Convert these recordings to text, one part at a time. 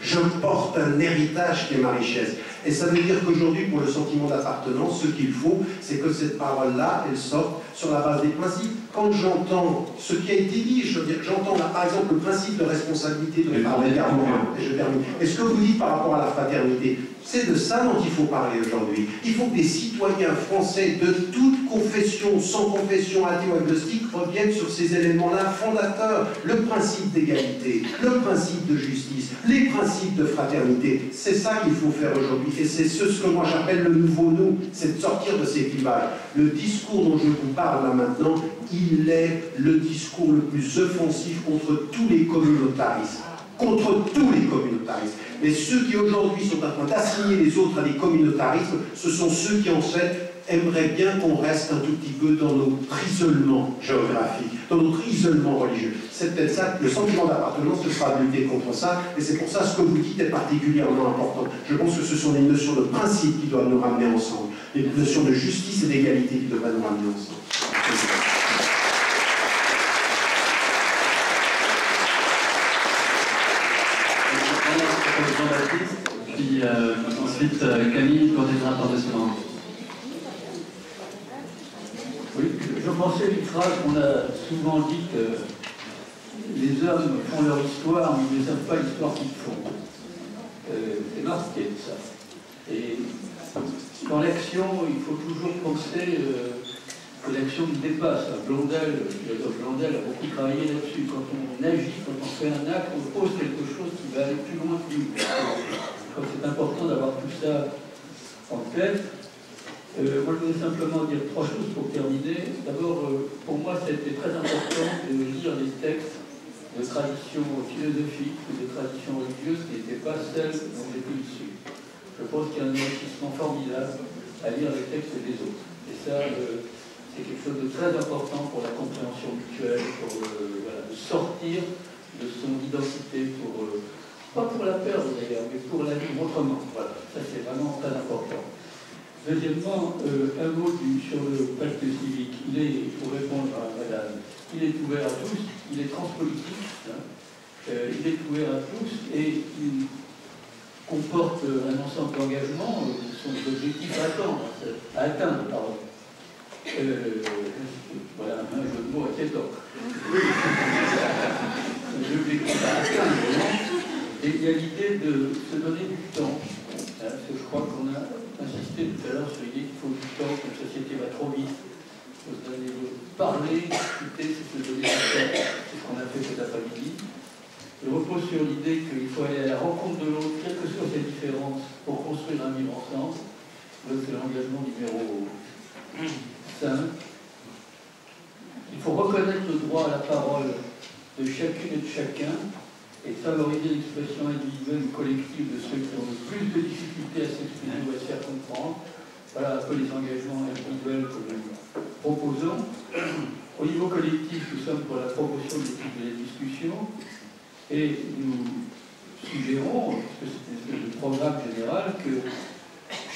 Je porte un héritage qui est ma richesse. Et ça veut dire qu'aujourd'hui, pour le sentiment d'appartenance, ce qu'il faut, c'est que cette parole-là, elle sorte sur la base des principes. Quand j'entends ce qui a été dit, je veux dire, j'entends là, par exemple, le principe de responsabilité de par et je termine. Et ce que vous dites par rapport à la fraternité, c'est de ça dont il faut parler aujourd'hui. Il faut que des citoyens français de toute confession, sans confession, athée ou agnostique, reviennent sur ces éléments-là fondateurs. Le principe d'égalité, le principe de justice, les principes de fraternité. C'est ça qu'il faut faire aujourd'hui. Et c'est ce que moi j'appelle le nouveau nous, c'est de sortir de ces clivages. Le discours dont je vous parle là maintenant, il est le discours le plus offensif contre tous les communautarismes. Contre tous les communautarismes. Mais ceux qui aujourd'hui sont en train d'assigner les autres à des communautarismes, ce sont ceux qui en fait aimeraient bien qu'on reste un tout petit peu dans notre isolement géographique, dans notre isolement religieux. C'est peut-être ça, le sentiment d'appartenance, ce sera de lutter contre ça, et c'est pour ça que ce que vous dites est particulièrement important. Je pense que ce sont des notions de principe qui doivent nous ramener ensemble, des notions de justice et d'égalité qui devraient nous ramener ensemble. Jean-Baptiste, puis ensuite Camille pour des rapports. Oui, je pensais une phrase qu'on a souvent dit que les hommes font leur histoire, mais ils ne savent pas l'histoire qu'ils font. C'est marqué ça. Et dans l'action, il faut toujours penser que l'action nous dépasse. Blondel, Philosophe Blondel a beaucoup travaillé là-dessus. Quand on agit, quand on fait un acte, on pose quelque chose qui va aller plus loin que nous. Je crois que c'est important d'avoir tout ça en tête. Moi, je voudrais simplement dire trois choses pour terminer. D'abord, pour moi, c'était très important de lire les textes de tradition philosophique ou de tradition religieuse qui n'étaient pas celles dont j'étais issu. Je pense qu'il y a un enrichissement formidable à lire les textes des autres. Et ça, c'est quelque chose de très important pour la compréhension mutuelle, pour voilà, de sortir de son identité, pas pour la perdre d'ailleurs, mais pour la vivre autrement. Voilà, ça c'est vraiment très important. Deuxièmement, un mot sur le pacte civique. Il est, pour répondre à madame, il est ouvert à tous, il est transpolitique, hein, il est ouvert à tous et il comporte un ensemble d'engagements qui sont des objectifs à atteindre. Pardon. Voilà, un jeu de mots assez tort. L'objectif à atteindre, et il y a l'idée de se donner du temps. Parce que je crois qu'on a insisté tout à l'heure sur l'idée qu'il faut du temps, que la société va trop vite. Il faut se donner parler, discuter, c'est se donner du temps. C'est ce qu'on a fait cet après-midi. Je repose sur l'idée qu'il faut aller à la rencontre de l'autre, quelles que soient ses différences, pour construire un vivre ensemble. C'est l'engagement numéro 5. Il faut reconnaître le droit à la parole de chacune et de chacun et favoriser l'expression individuelle ou collective de ceux qui ont le plus de difficultés à s'exprimer ou à se faire comprendre. Voilà un peu les engagements individuels que nous proposons. Au niveau collectif, nous sommes pour la promotion de l'éthique de la discussion et nous suggérons, parce que c'est une espèce de programme général, que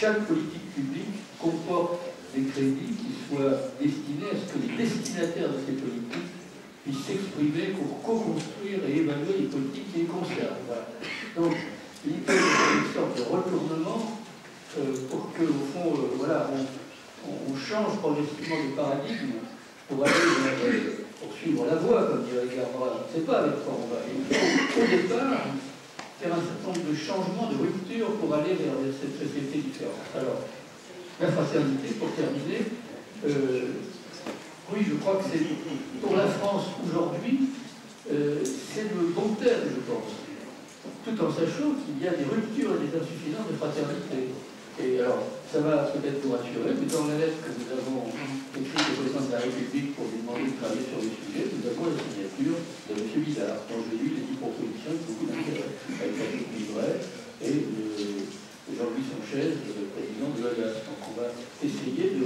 chaque politique publique comporte des crédits qui soient destinés à ce que les destinataires de ces politiques puissent s'exprimer pour co-construire et évaluer les politiques qui les concernent. Voilà. Donc, l'idée c'est une sorte de retournement pour que, au fond, voilà, on change progressivement de paradigme pour aller poursuivre la voie, comme dirait Garbra. On ne sait pas avec quoi on va. Il faut, au départ, faire un certain nombre de changements, de ruptures pour aller vers cette société différente. Alors, la fraternité, pour terminer, oui, je crois que c'est pour la France aujourd'hui, c'est le bon terme, je pense. Tout en sachant qu'il y a des ruptures et des insuffisances de fraternité. Et alors, ça va peut-être vous rassurer, mais dans la lettre que nous avons écrite au président de la République pour lui demander de travailler sur le sujet, nous avons la signature de M. Bidard, dont j'ai lu les 10 propositions avec beaucoup d'intérêt, avec Patrick Livret et Jean-Louis Sanchez, le président de l'OIAS. Donc on va essayer de...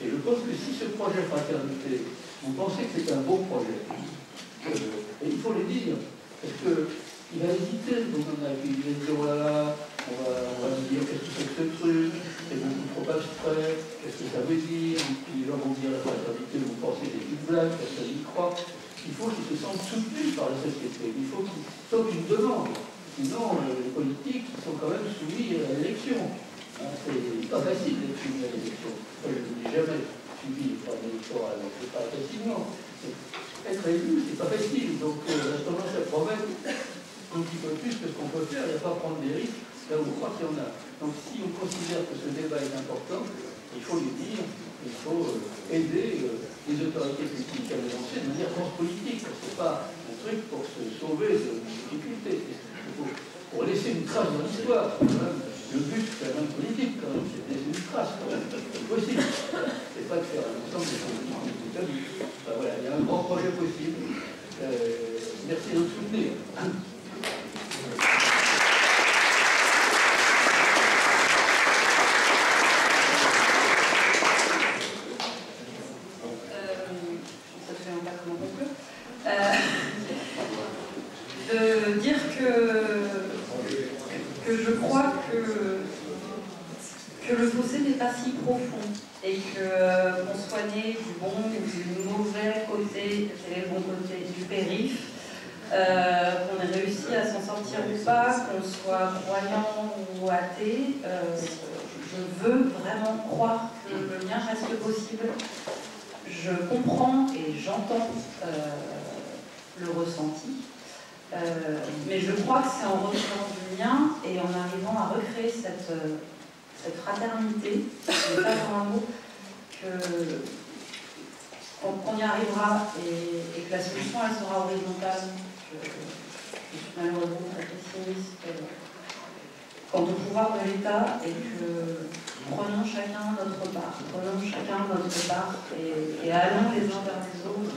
Et je pense que si ce projet fraternité, vous pensez que c'est un bon projet, et il faut le dire, parce qu'il va hésiter, donc il va dire, oh là là, on va me dire qu'est-ce que c'est que ce truc, c'est beaucoup trop abstrait, qu'est-ce que ça veut dire, puis les gens vont dire la fraternité, vous pensez des petites blagues, personne n'y croit. Il faut qu'ils se sentent soutenus par la société, il faut qu'il y ait une demande. sinon les politiques sont quand même soumis à l'élection. Hein, c'est pas facile d'être soumis à l'élection. Je ne l'ai jamais suivi par l'électorat, donc c'est pas facilement. Être élu, c'est pas facile. Donc la tendance à promettre un petit peu plus que ce qu'on peut faire et à ne pas prendre des risques là où on croit qu'il y en a. Donc si on considère que ce débat est important, il faut le dire, il faut aider les autorités publiques à l'avancer de manière transpolitique. Ce n'est pas un truc pour se sauver de difficultés. Pour laisser une trace dans l'histoire. Le but, c'est la même politique, quand même, c'est de laisser une trace, quand même. C'est possible. C'est pas de faire un ensemble de politiques établies. Enfin, voilà, il y a un grand projet possible. Merci de nous soutenir. De dire que je crois que le fossé n'est pas si profond et qu'on soit né du bon ou du mauvais côté, c'est le bon côté du périph', qu'on ait réussi à s'en sortir ou pas, qu'on soit croyant ou athée, je veux vraiment croire que le lien reste possible. Je comprends et j'entends le ressenti. Mais je crois que c'est en recréant du lien et en arrivant à recréer cette fraternité, c'est pas dans un mot, qu'on y arrivera et que la solution elle sera horizontale. Je suis malheureusement très pessimiste quant au pouvoir de l'État et que prenons chacun notre part, et allons les uns vers les autres.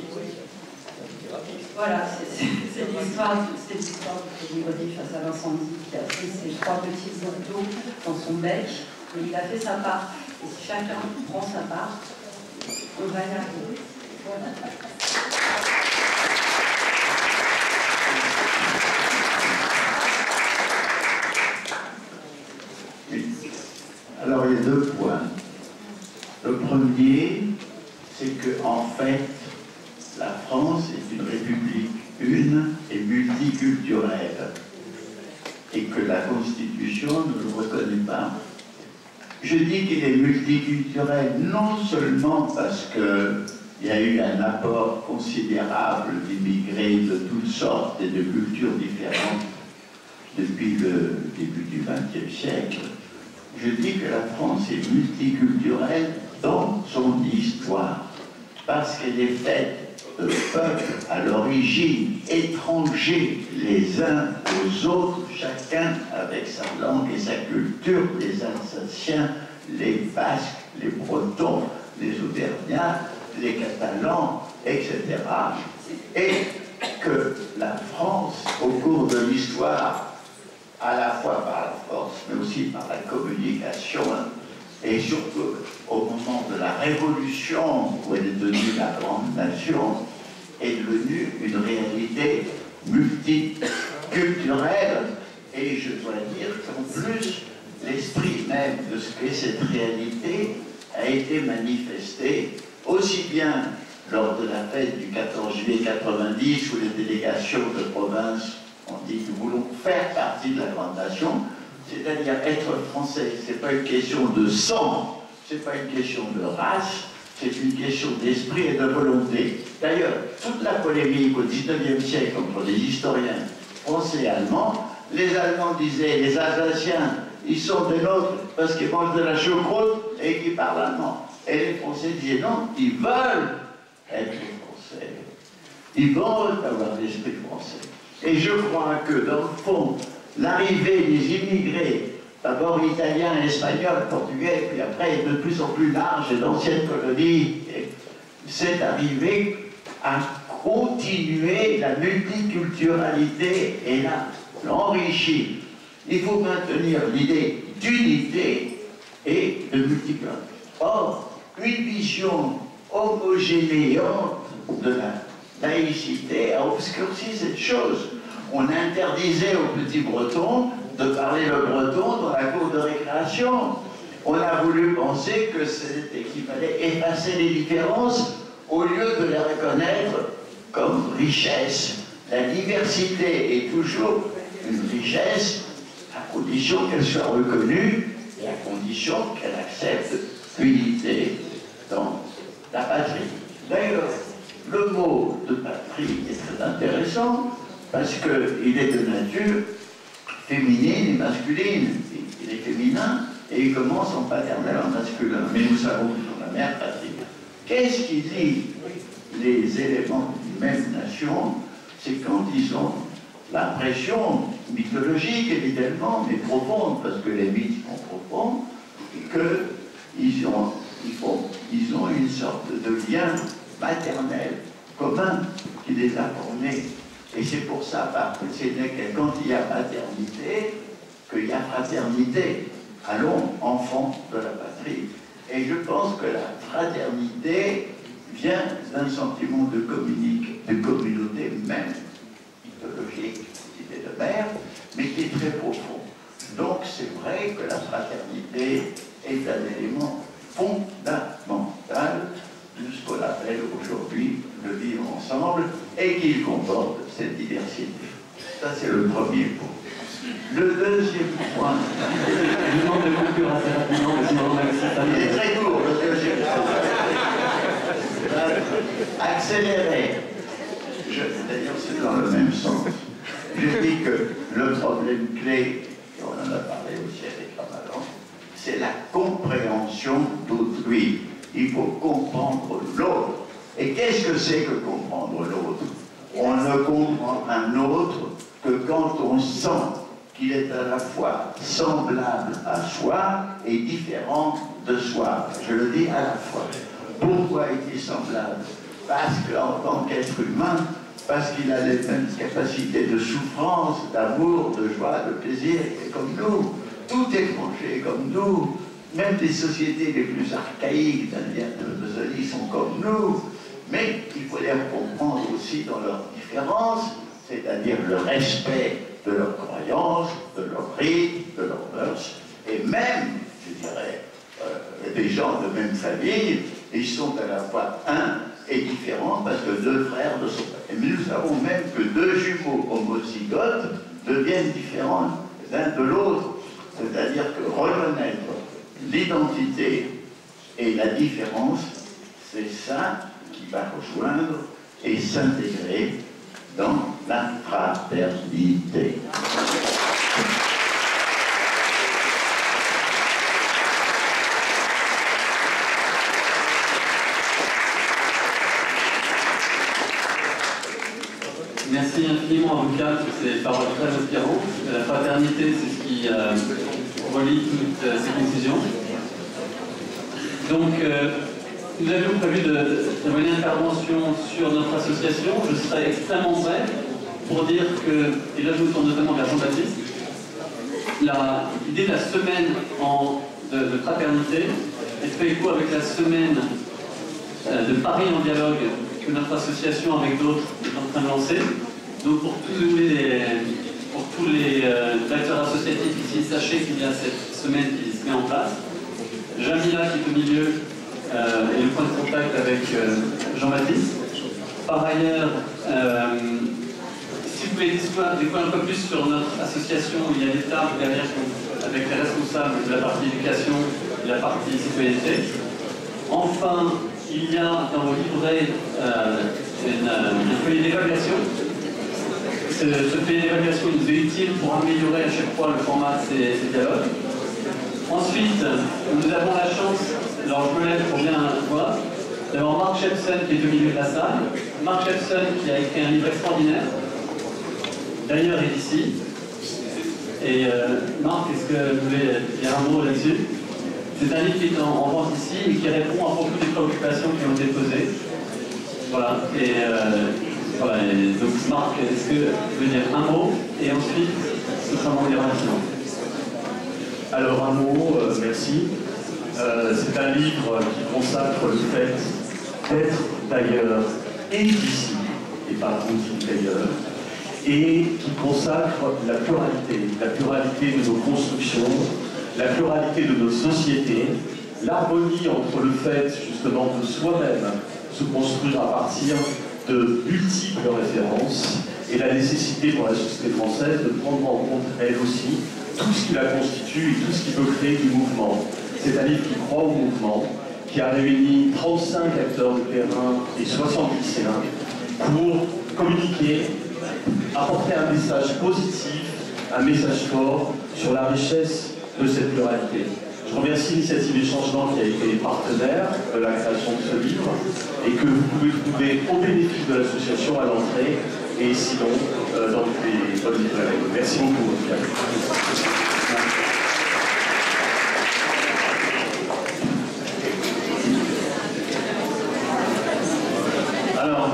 Voilà, c'est l'histoire du Pédigrody face à l'incendie qui a pris ses 3 petites gouttes d'eau dans son bec, mais il a fait sa part. Et si chacun prend sa part, on va y arriver. Voilà. Alors il y a 2 points. Le premier, c'est que en fait, la France est une république une et multiculturelle et que la Constitution ne le reconnaît pas. Je dis qu'il est multiculturel non seulement parce qu'il y a eu un apport considérable d'immigrés de toutes sortes et de cultures différentes depuis le début du XXe siècle. Je dis que la France est multiculturelle dans son histoire parce qu'elle est faite de peuples à l'origine étrangers les uns aux autres, chacun avec sa langue et sa culture, les Alsaciens, les Basques, les Bretons, les Auvergnats, les Catalans, etc. Et que la France, au cours de l'histoire, à la fois par la force, mais aussi par la communication, et surtout au moment de la Révolution, où elle est devenue la grande nation, est devenue une réalité multiculturelle. Et je dois dire qu'en plus, l'esprit même de ce qu'est cette réalité a été manifesté aussi bien lors de la fête du 14 juillet 90, où les délégations de province ont dit que nous voulons faire partie de la grande nation, c'est-à-dire être français. Ce n'est pas une question de sang, ce n'est pas une question de race, c'est une question d'esprit et de volonté. D'ailleurs, toute la polémique au XIXe siècle entre les historiens français et allemands, les Allemands disaient, les Alsaciens, ils sont des nôtres parce qu'ils mangent de la choucroute et qu'ils parlent allemand. Et les Français disaient non, ils veulent être français. Ils veulent avoir l'esprit français. Et je crois que, dans le fond, l'arrivée des immigrés, d'abord italiens, espagnols, portugais, puis après de plus en plus large et d'anciennes colonies, c'est arrivé à continuer la multiculturalité et l'enrichir. Il faut maintenir l'idée d'unité et de multiculturalité. Or, une vision homogénéante de la laïcité a obscurci cette chose. On interdisait aux petits Bretons de parler le breton dans la cour de récréation. On a voulu penser qu'il fallait effacer les différences au lieu de les reconnaître comme richesse. La diversité est toujours une richesse à condition qu'elle soit reconnue et à condition qu'elle accepte l'unité dans la patrie. D'ailleurs, le mot de patrie est très intéressant parce qu'il est de nature féminine et masculine. Il est féminin et il commence en paternel en masculin. Mais nous savons que sur la mère patrie. Qu'est-ce qui lie les éléments d'une même nation? C'est quand ils ont l'impression mythologique, évidemment, mais profonde, parce que les mythes sont profonds, qu'ils ont une sorte de lien maternel commun qui les a formés. Et c'est pour ça, quand il y a maternité, qu'il y a fraternité. Allons, enfants de la patrie. Et je pense que la fraternité vient d'un sentiment de communauté même, mythologique, idée de mère, mais qui est très profond. Donc c'est vrai que la fraternité est un élément fondamental de ce qu'on appelle aujourd'hui le vivre ensemble et qu'il comporte cette diversité. Ça c'est le premier point. Le deuxième point... Je demande de conclure assez rapidement, mais sinon on a il est très court, le deuxième point. Accélérer. D'ailleurs, c'est dans le même sens. Je dis que le problème clé, et on en a parlé aussi avec Ramadan, c'est la compréhension d'autrui. Il faut comprendre l'autre. Et qu'est-ce que c'est que comprendre l'autre? On ne comprend un autre que quand on sent qu'il est à la fois semblable à soi et différent de soi. Je le dis à la fois. Pourquoi est-il semblable? Parce qu'en tant qu'être humain, parce qu'il a les mêmes capacités de souffrance, d'amour, de joie, de plaisir, comme nous. Tout étranger comme nous. Même les sociétés les plus archaïques de Zoli sont comme nous. Mais il faut les comprendre aussi dans leurs différences, c'est-à-dire le respect de leurs croyances, de leurs rites, de leurs mœurs, et même, je dirais, des gens de même famille, ils sont à la fois un et différents parce que deux frères ne sont pas. Mais nous savons même que deux jumeaux homozygotes deviennent différents l'un de l'autre, c'est-à-dire que reconnaître l'identité et la différence, c'est ça qui va rejoindre et s'intégrer dans la fraternité. Merci infiniment à vous quatre pour ces paroles très inspirantes. La fraternité, c'est ce qui relie toutes ces conclusions. Donc, nous avions prévu d'avoir une intervention sur notre association. Je serai extrêmement bref pour dire que, et là je me tourne notamment vers Jean-Baptiste, l'idée de la semaine de fraternité est fait écho avec la semaine de Paris en dialogue que notre association avec d'autres est en train de lancer. Donc pour tous les acteurs associatifs ici, sachez qu'il y a cette semaine qui se met en place. Jamila qui est au milieu est le point de contact avec Jean-Baptiste. Par ailleurs, si vous voulez découvrir un peu plus sur notre association, il y a des tables derrière avec les responsables de la partie éducation et la partie citoyenneté. Enfin, il y a dans vos livrets un feuillet d'évaluation. Ce feuillet d'évaluation nous est utile pour améliorer à chaque fois le format de ces dialogues. Ensuite, nous avons la chance, alors je me lève pour bien voir, d'avoir Mark Shepson qui est au milieu de la salle. Mark Shepson qui a écrit un livre extraordinaire, d'ailleurs il est ici. Et Marc, est-ce que vous voulez dire un mot là-dessus? C'est un livre qui est en vente ici et qui répond à beaucoup des préoccupations qui ont été posées. Voilà. Voilà. Et donc Marc, est-ce que vous voulez dire un mot? Et ensuite, ce sera mon direction. Alors un mot, merci. C'est un livre qui consacre le fait d'être d'ailleurs et d'ici, et pas d'ailleurs, et qui consacre la pluralité de nos constructions, la pluralité de nos sociétés, l'harmonie entre le fait justement de soi-même se construire à partir de multiples références et la nécessité pour la société française de prendre en compte, elle aussi, tout ce qui la constitue et tout ce qui peut créer du mouvement. C'est un livre qui croit au mouvement, qui a réuni 35 acteurs de terrain et 70 lycéens pour communiquer, apporter un message positif, un message fort sur la richesse de cette pluralité. Je remercie l'Initiative et Changement qui a été partenaire de la création de ce livre et que vous pouvez trouver au bénéfice de l'association à l'entrée et sinon dans toutes les bonnes librairies. Merci beaucoup. Alors,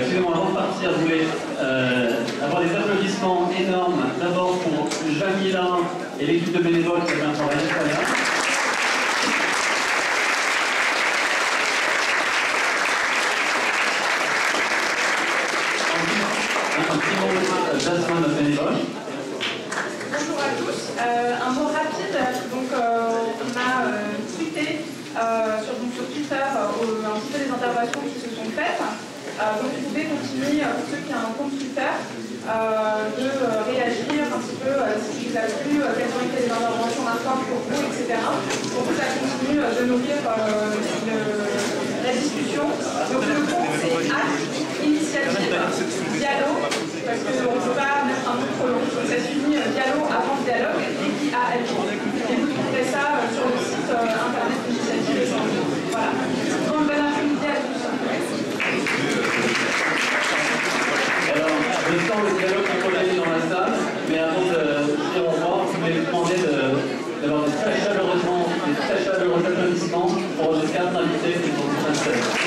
excusez-moi, avant de partir, je voulais avoir des applaudissements énormes, d'abord pour Jamila et l'équipe de bénévoles qui a fait un travail incroyable. Un petit mot de Jasmine, notre bénévole. Bonjour à tous. Un mot rapide. Donc, on a tweeté sur Twitter un petit peu les interventions qui se sont faites. Donc, vous pouvez continuer, pour ceux qui ont un compte Twitter, de réagir un petit peu si vous a plu, quelles ont été les interventions marquantes pour vous, etc. Pour que ça continue de nourrir la discussion. Donc, le compte, c'est @initiative Dialo, parce qu'on ne peut pas mettre un mot trop long. Donc, ça se finit Dialo avant dialogue, DIALO. Et vous trouverez ça sur le site internet d'Initiative et Changement. Voilà. Donc, bon après-midi à tous. Alors, je sens le dialogue qui est dans la salle, mais avant de dire au revoir, je voulais vous demander d'avoir des très chaleureux applaudissements pour les 4 invités qui sont sur la scène.